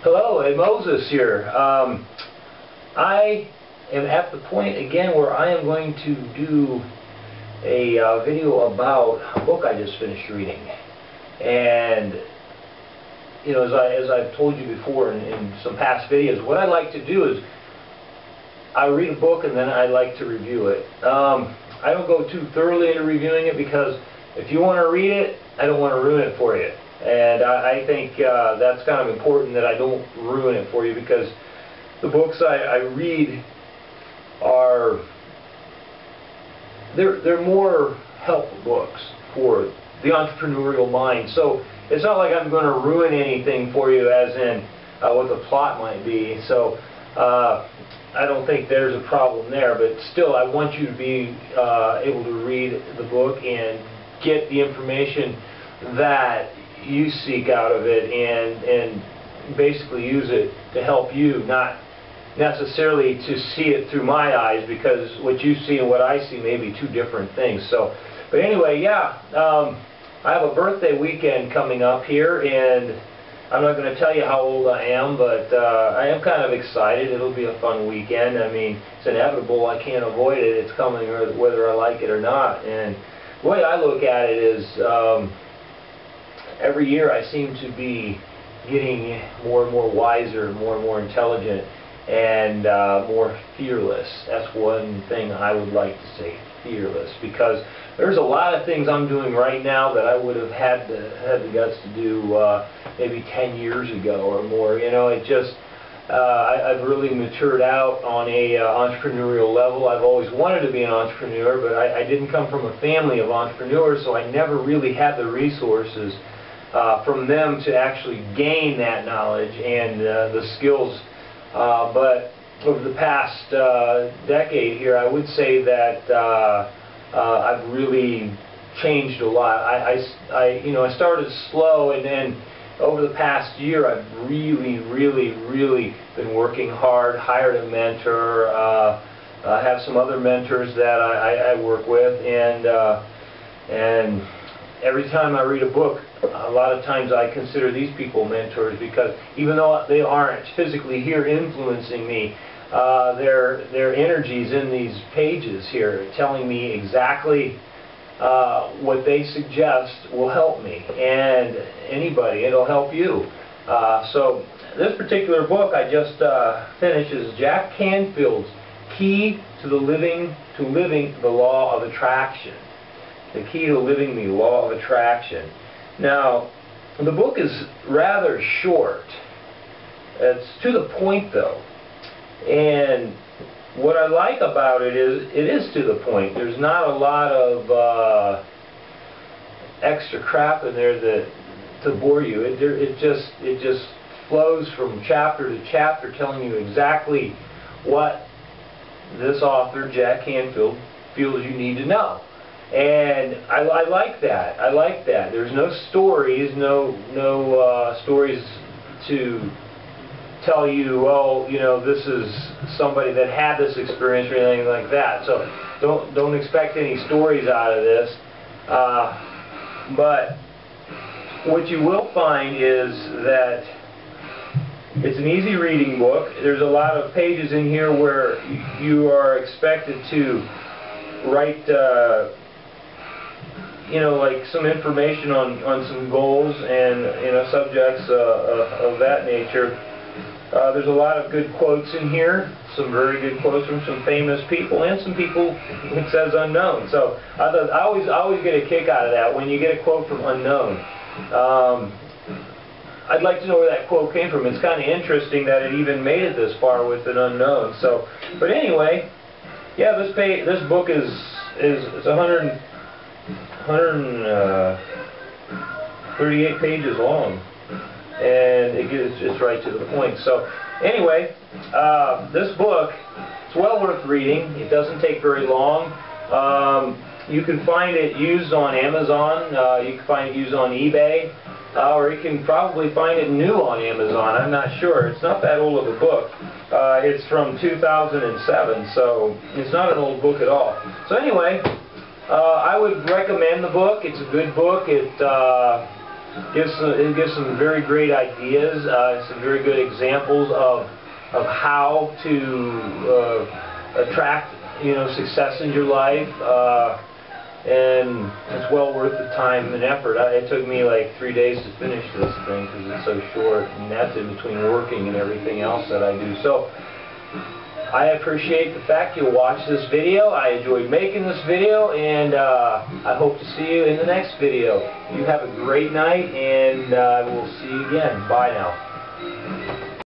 Hello, Moses here. I am at the point again where I am going to do a video about a book I just finished reading. And you know, as I've told you before in some past videos, what I like to do is I read a book and then I like to review it. I don't go too thoroughly into reviewing it because if you want to read it, I don't want to ruin it for you. And I think that's kind of important that I don't ruin it for you, because the books I read are they're more helpful books for the entrepreneurial mind. So it's not like I'm going to ruin anything for you, as in what the plot might be. So I don't think there's a problem there, but still I want you to be able to read the book and get the information that you seek out of it, and basically use it to help you, not necessarily to see it through my eyes, because what you see and what I see may be two different things. So, but anyway, yeah, I have a birthday weekend coming up here, and I'm not going to tell you how old I am, but I am kind of excited. It'll be a fun weekend. I mean, it's inevitable. I can't avoid it. It's coming whether I like it or not. And the way I look at it is, every year I seem to be getting more and more wiser, more and more intelligent, and more fearless. That's one thing I would like to say, fearless, because there's a lot of things I'm doing right now that I would have had the guts to do maybe 10 years ago or more. You know, it just I've really matured out on a entrepreneurial level. I've always wanted to be an entrepreneur, but I didn't come from a family of entrepreneurs, so I never really had the resources from them to actually gain that knowledge and the skills. But over the past decade here, I would say that I've really changed a lot. I started slow, and then over the past year, I've really been working hard. Hired a mentor. I have some other mentors that I work with, and every time I read a book, a lot of times I consider these people mentors, because even though they aren't physically here influencing me, their energies in these pages here telling me exactly what they suggest will help me, and anybody, it'll help you. So this particular book I just finished is Jack Canfield's Key to Living the Law of Attraction. The Key to Living the Law of Attraction. Now, the book is rather short. It's to the point, though. And what I like about it is to the point. There's not a lot of extra crap in there to bore you. It just flows from chapter to chapter, telling you exactly what this author, Jack Canfield, feels you need to know. And I like that. I like that. There's no stories, no stories to tell you, oh, you know, this is somebody that had this experience or anything like that. So don't expect any stories out of this. But what you will find is that it's an easy reading book. There's a lot of pages in here where you are expected to write you know, like some information on some goals and, you know, subjects of that nature. There's a lot of good quotes in here, some very good quotes from some famous people, and some people, it says unknown. So I always get a kick out of that when you get a quote from unknown. I'd like to know where that quote came from. It's kind of interesting that it even made it this far with an unknown. So, but anyway, yeah, this book is 138 pages long, and it's right to the point. So anyway, this book, it's well worth reading. It doesn't take very long. You can find it used on Amazon. You can find it used on eBay, or you can probably find it new on Amazon. I'm not sure. It's not that old of a book. It's from 2007, so it's not an old book at all. So anyway, I would recommend the book. It's a good book. It gives some very great ideas, some very good examples of how to attract, success in your life, and it's well worth the time and effort. It took me like 3 days to finish this thing because it's so short, and that's in between working and everything else that I do. So I appreciate the fact you'll watch this video. I enjoyed making this video, and I hope to see you in the next video. You have a great night, and we'll see you again. Bye now.